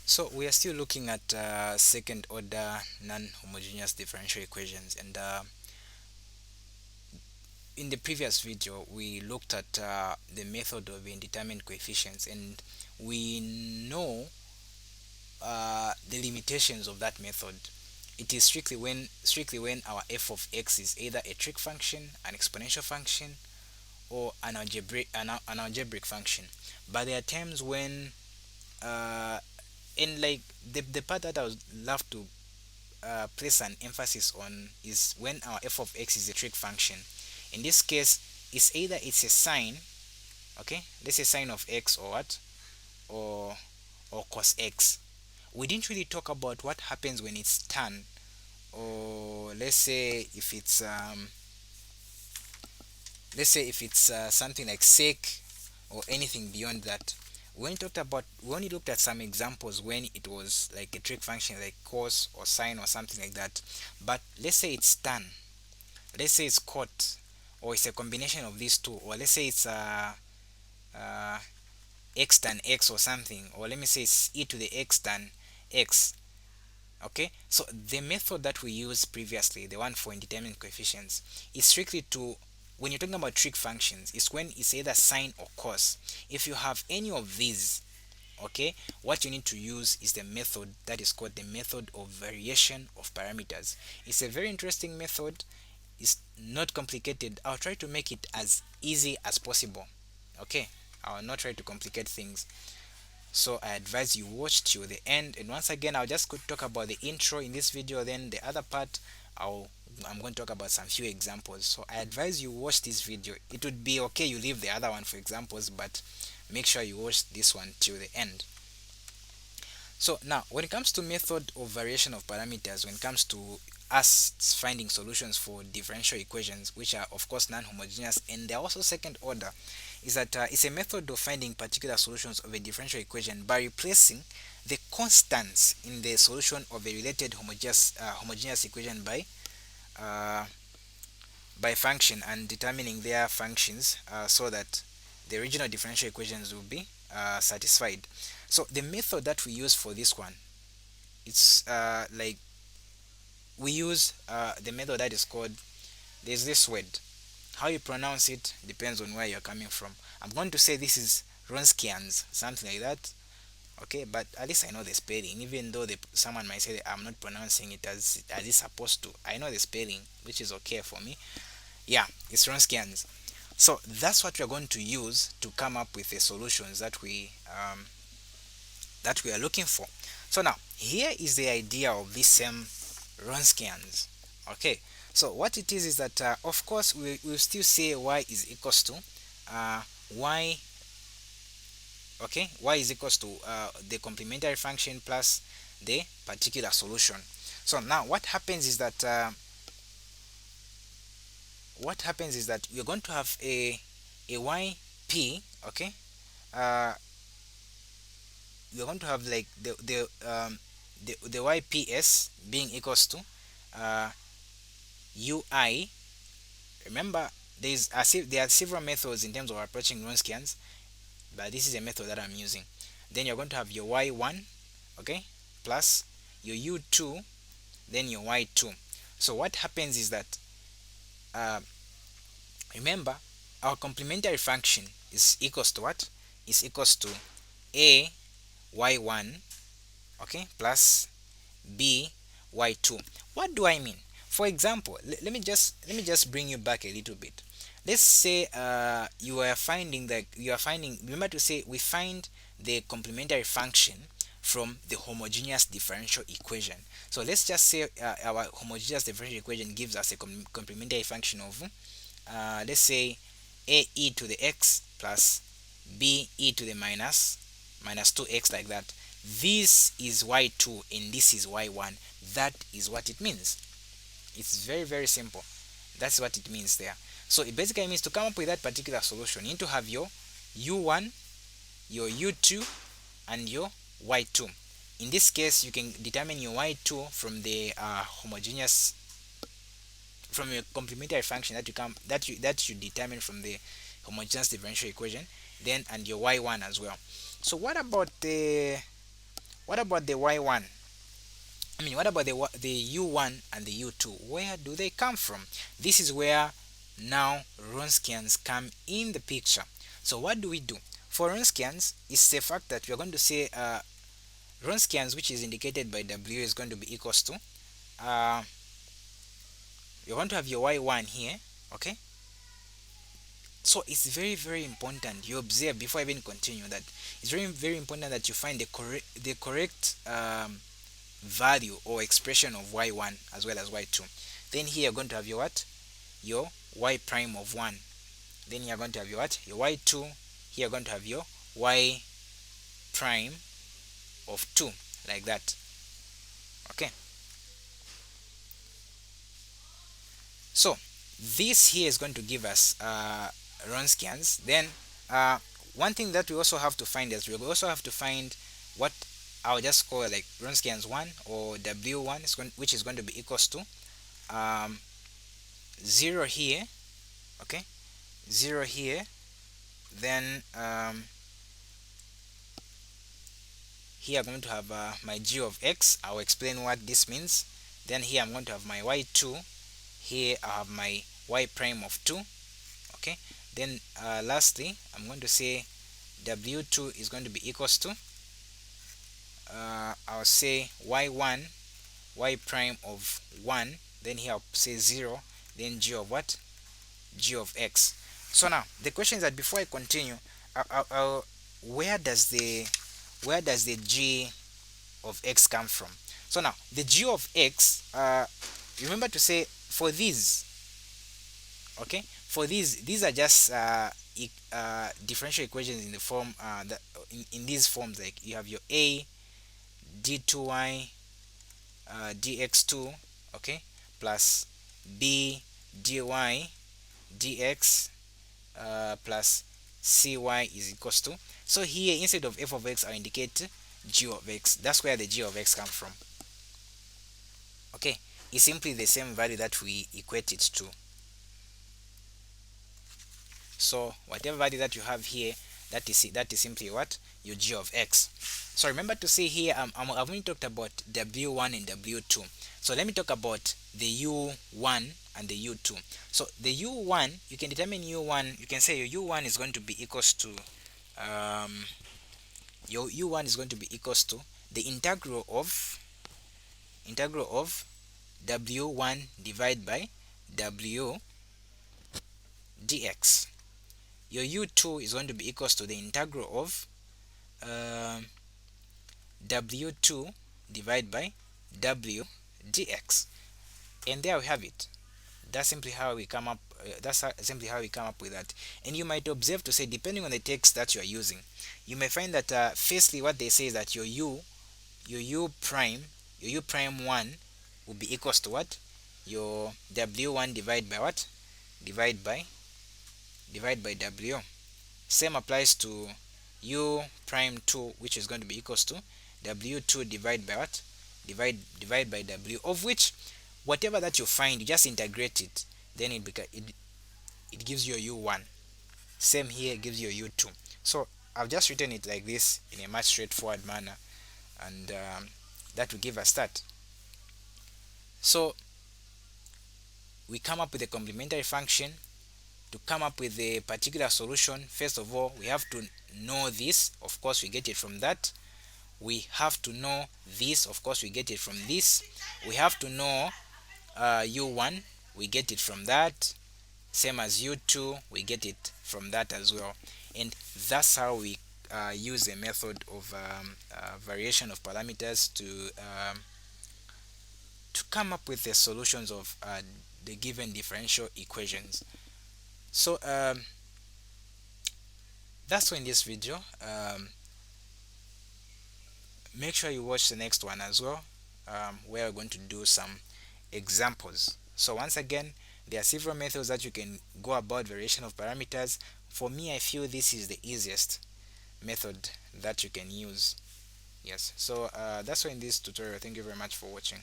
So we are still looking at second order non-homogeneous differential equations, and in the previous video we looked at the method of indeterminate coefficients, and we know the limitations of that method. It is strictly when our f of x is either a trig function, an exponential function, or an algebraic function. But there are times when in like the part that I would love to place an emphasis on is when our f of x is a trig function. In this case, it's a sine, okay? Let's say sine of x, or what, or cos x. We didn't really talk about what happens when it's tan, or let's say if it's something like sec, or anything beyond that. We only looked at some examples when it was like a trig function like cos or sine or something like that. But let's say it's tan, let's say it's cot, or it's a combination of these two, or let's say it's uh, x tan x or something, or let me say it's e to the x tan x. Okay, so the method that we used previously, the one for indeterminate coefficients, is strictly to, when you're talking about trig functions, it's when it's either sine or cos. If you have any of these, okay, what you need to use is the method that is called the method of variation of parameters. It's a very interesting method. It's not complicated. I'll try to make it as easy as possible. Okay, I'll not try to complicate things. So I advise you watch till the end, and once again I'll just talk about the intro in this video, then the other part I'm going to talk about some few examples. So I advise you watch this video. It would be okay you leave the other one for examples, but make sure you watch this one till the end. So now, when it comes to method of variation of parameters, when it comes to us finding solutions for differential equations, which are of course non-homogeneous and they're also second order, is that it's a method of finding particular solutions of a differential equation by replacing the constants in the solution of a related homogeneous equation uh, by function, and determining their functions so that the original differential equations will be satisfied. So the method that we use for this one, it's like we use the method that is called, there's this word, how you pronounce it depends on where you're coming from. I'm going to say this is Ronskians, something like that. Okay, but at least I know the spelling, even though someone might say that I'm not pronouncing it as it's supposed to. I know the spelling, which is okay for me. Yeah, it's Ronskians. So that's what we're going to use to come up with the solutions that we are looking for. So now, here is the idea of this same Ronskians. Okay, so what it is that, of course, we'll still say y is equals to y, okay, y is equals to the complementary function plus the particular solution. So now what happens is that we're going to have a yp, okay, uh, we're going to have like the yps being equals to uh, ui. Remember, there are several methods in terms of approaching Wronskians, but this is a method that I'm using. Then you're going to have your y1, okay, plus your u2, then your y2. So what happens is that, uh, remember, our complementary function is equals to what? Is equals to a y1, okay, plus b y2. What do I mean? For example, let me just bring you back a little bit. Let's say remember to say we find the complementary function from the homogeneous differential equation. So let's just say our homogeneous differential equation gives us a complementary function of let's say a e to the x plus b e to the minus 2x, like that. This is y2 and this is y1. That is what it means. It's very, very simple. That's what it means there. So it basically means to come up with that particular solution, you need to have your u1, your u2, and your y2. In this case, you can determine your y2 from the homogeneous, from your complementary function that you determine from the homogeneous differential equation, then, and your y1 as well. So what about What about the y1? I mean, what about the u1 and the u2? Where do they come from? This is where now Wronskians come in the picture. So what do we do? For Wronskians, it's the fact that we are going to say Wronskians, which is indicated by W, is going to be equals to uh, you're going to have your y1 here, okay? So it's very important you observe before I even continue that it's very important that you find the correct value or expression of y1 as well as y2. Then here you're going to have your what? Your y prime of 1. Then you're going to have your what? Your y2. Here you're going to have your y prime of 2, like that. Okay. So this here is going to give us Wronskians. Then uh, one thing that we also have to find is we also have to find what I'll just call like Wronskians 1 or W1 which is going to be equals to um, 0 here, okay, 0 here. Then here I'm going to have my g of x. I'll explain what this means. Then here I'm going to have my y2. Here I have my y prime of 2, okay. Then lastly I'm going to say w2 is going to be equals to I'll say y1 y prime of 1. Then here I'll say 0. Then g of what? G of x. So now the question is that before I continue, where does the g of x come from? So now the g of x, remember to say for these, okay, for these are just differential equations in the form in these forms, like you have your a d2y dx2, okay, plus b dy dx plus cy is equals to. So here instead of f of x I'll indicate g of x. That's where the g of x comes from, okay. It's simply the same value that we equate it to. So whatever value that you have here, that is simply what? Your g of x. So remember to say here I've only talked about w1 and w2. So let me talk about the u1 and the u2. So the u1, you can determine u1. You can say your u1 is going to be equals to your u1 is going to be equals to the integral of w1 divided by w dx. Your u2 is going to be equals to the integral of w2 divided by w dx. And there we have it. That's simply how we come up simply how we come up with that. And you might observe to say, depending on the text that you are using, you may find that firstly what they say is that your u prime 1 will be equals to what? Your w1 divided by what? Divide by w. Same applies to u prime 2, which is going to be equals to w2 divided by what? Divide by w, of which whatever that you find, you just integrate it, then it gives you a u1. Same here, it gives you a u2. So I've just written it like this in a much straightforward manner, and that will give us that. So we come up with a complementary function. To come up with a particular solution, first of all we have to know this. Of course we get it from that. We have to know this. Of course we get it from this. We have to know u1, we get it from that. Same as u2, we get it from that as well. And that's how we use a method of variation of parameters to come up with the solutions of the given differential equations. So that's all in this video. Make sure you watch the next one as well, where we're going to do some examples. So once again, there are several methods that you can go about variation of parameters. For me, I feel this is the easiest method that you can use. Yes, so that's all in this tutorial. Thank you very much for watching.